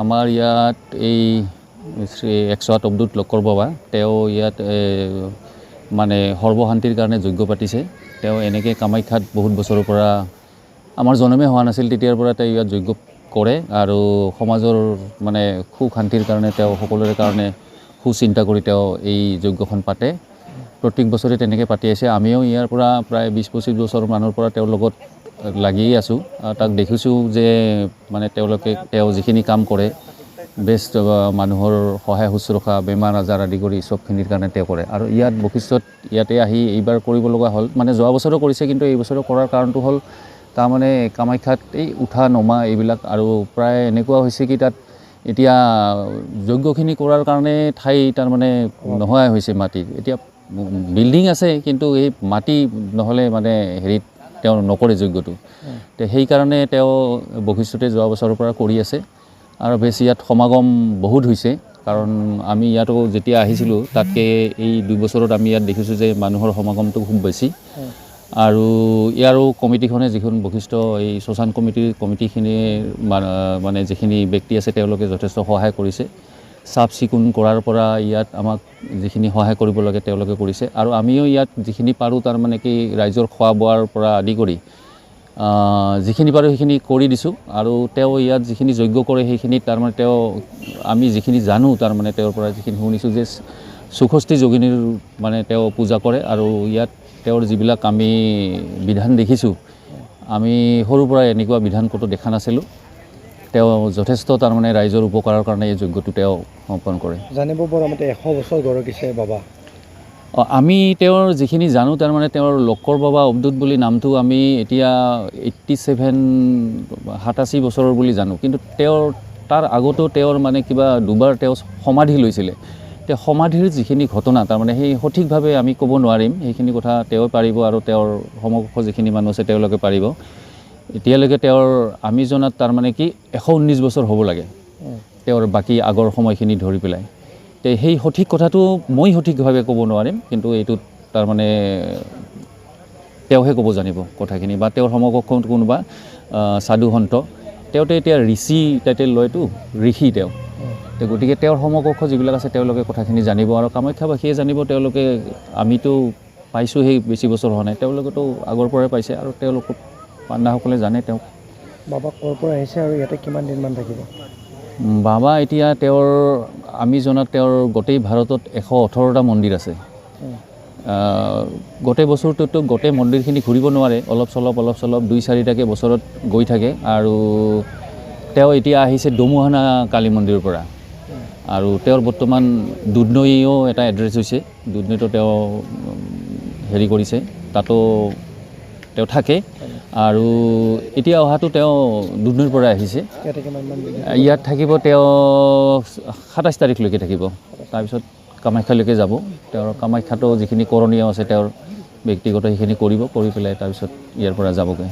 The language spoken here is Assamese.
আমাৰ ইয়াত এই শ্ৰী 108 অৱধূত লকৰ বাবা তেওঁ ইয়াত মানে সৰ্বশান্তিৰ কাৰণে যজ্ঞ পাতিছে। তেওঁ এনেকৈ কামাখ্যাত বহুত বছৰৰ পৰা আমাৰ জনমে হোৱা নাছিল, তেতিয়াৰ পৰা তেওঁ ইয়াত যজ্ঞ কৰে আৰু সমাজৰ মানে সুখ শান্তিৰ কাৰণে তেওঁ সকলোৰে কাৰণে সুচিন্তা কৰি তেওঁ এই যজ্ঞখন পাতে। প্ৰত্যেক বছৰে তেনেকৈ পাতি আছে। আমিও ইয়াৰ পৰা প্ৰায় 20-25 বছৰ মানৰ পৰা তেওঁৰ লগত লাগিয়ে আছোঁ। তাক দেখিছোঁ যে মানে তেওঁ যিখিনি কাম কৰে বেষ্ট মানুহৰ সহায় শুশ্ৰূষা বেমাৰ আজাৰ আদি কৰি চবখিনিৰ কাৰণে তেওঁ কৰে। আৰু ইয়াত বশিষ্ঠত ইয়াতে আহি এইবাৰ কৰিব লগা হ'ল, মানে যোৱা বছৰো কৰিছে, কিন্তু এই বছৰো কৰাৰ কাৰণটো হ'ল তাৰমানে কামাখ্যাত এই উঠা নমা এইবিলাক আৰু প্ৰায় এনেকুৱা হৈছে কি তাত এতিয়া যজ্ঞখিনি কৰাৰ কাৰণে ঠাই তাৰমানে নোহোৱাই হৈছে মাটিৰ। এতিয়া বিল্ডিং আছে কিন্তু এই মাটি নহ'লে মানে হেৰিত তেওঁ নকৰে যজ্ঞটো। তো সেইকাৰণে তেওঁ বশিষ্ঠতে যোৱা বছৰৰ পৰা কৰি আছে আৰু বেছ ইয়াত সমাগম বহুত হৈছে। কাৰণ আমি ইয়াতো যেতিয়া আহিছিলোঁ তাতকৈ এই 2 বছৰত আমি ইয়াত দেখিছোঁ যে মানুহৰ সমাগমটো খুব বেছি। আৰু ইয়াৰো কমিটিখনে যিখন বশিষ্ঠ এই শ্মশান কমিটিখিনিৰ মানে যিখিনি ব্যক্তি আছে তেওঁলোকে যথেষ্ট সহায় কৰিছে। চাফ চিকুণ কৰাৰ পৰা ইয়াত আমাক যিখিনি সহায় কৰিব লাগে তেওঁলোকে কৰিছে। আৰু আমিও ইয়াত যিখিনি পাৰোঁ তাৰমানে কি ৰাইজৰ খোৱা বোৱাৰ পৰা আদি কৰি যিখিনি পাৰোঁ সেইখিনি কৰি দিছোঁ। আৰু তেওঁ ইয়াত যিখিনি যজ্ঞ কৰে সেইখিনি তাৰমানে আমি যিখিনি জানো তাৰমানে তেওঁৰ পৰা যিখিনি শুনিছোঁ যে চৌষষ্ঠি যোগিনীৰ মানে তেওঁ পূজা কৰে। আৰু ইয়াত তেওঁৰ যিবিলাক আমি বিধান দেখিছোঁ, আমি সৰুৰ পৰা এনেকুৱা বিধান ক'তো দেখা নাছিলোঁ। তেওঁ যথেষ্ট তাৰমানে ৰাইজৰ উপকাৰৰ কাৰণে এই যজ্ঞটো তেওঁ সম্পন্ন কৰে। জানিব পৰা মতে 100 বছৰ গৰকিছে বাবা। আমি তেওঁৰ যিখিনি জানো তাৰমানে তেওঁৰ লকৰ বাবা অৱধূত বুলি নামটো আমি এতিয়া 87 বছৰৰ বুলি জানো। কিন্তু তাৰ আগতো তেওঁৰ মানে কিবা দুবাৰ তেওঁ সমাধি লৈছিলে। তেওঁ সমাধিৰ যিখিনি ঘটনা তাৰমানে সেই সঠিকভাৱে আমি ক'ব নোৱাৰিম, সেইখিনি কথা তেওঁ পাৰিব আৰু তেওঁৰ সমকক্ষ যিখিনি মানুহ আছে তেওঁলোকে পাৰিব। এতিয়ালৈকে তেওঁৰ আমি জনাত তাৰমানে কি 119 বছৰ হ'ব লাগে তেওঁৰ বাকী আগৰ সময়খিনি ধৰি পেলাই। তো সেই সঠিক কথাটো মই সঠিকভাৱে ক'ব নোৱাৰিম, কিন্তু এইটোত তাৰমানে তেওঁহে ক'ব জানিব কথাখিনি, বা তেওঁৰ সমকক্ষ কোনোবা সাধু সন্ত। তেওঁতে এতিয়া ঋষি টাইটেল লয়তো, ঋষি তেওঁ। তো গতিকে তেওঁৰ সমকক্ষ যিবিলাক আছে তেওঁলোকে কথাখিনি জানিব আৰু কামাখ্যাবাসীয়ে জানিব। তেওঁলোকে আমিতো পাইছোঁ সেই বেছি বছৰ হোৱা নাই, তেওঁলোকেতো আগৰ পৰাই পাইছে আৰু তেওঁলোকক পাণ্ডাসকলে জানে তেওঁক। বাবা ক'ৰ পৰা আহিছে আৰু ইয়াতে কিমান দিনমান থাকিব? বাবা এতিয়া আমি জনাত তেওঁৰ গোটেই ভাৰতত 118টা মন্দিৰ আছে। গোটেই বছৰটোতো গোটেই মন্দিৰখিনি ঘূৰিব নোৱাৰে, অলপ চলপ 2-4টাকৈ বছৰত গৈ থাকে। আৰু তেওঁ এতিয়া আহিছে ডমুহানা কালী মন্দিৰৰ পৰা। আৰু তেওঁৰ বৰ্তমান দুধনৈও এটা এড্ৰেছ হৈছে, দুধনৈতো তেওঁ হেৰি কৰিছে, তাতো তেওঁ থাকে। আৰু এতিয়া অহাটো তেওঁ দুধনৈৰ পৰা আহিছে। ইয়াত থাকিব তেওঁ 27 তাৰিখলৈকে থাকিব, তাৰপিছত কামাখ্যালৈকে যাব। তেওঁৰ কামাখ্যাতো যিখিনি কৰণীয় আছে তেওঁৰ ব্যক্তিগত সেইখিনি কৰি পেলাই তাৰপিছত ইয়াৰ পৰা যাবগৈ।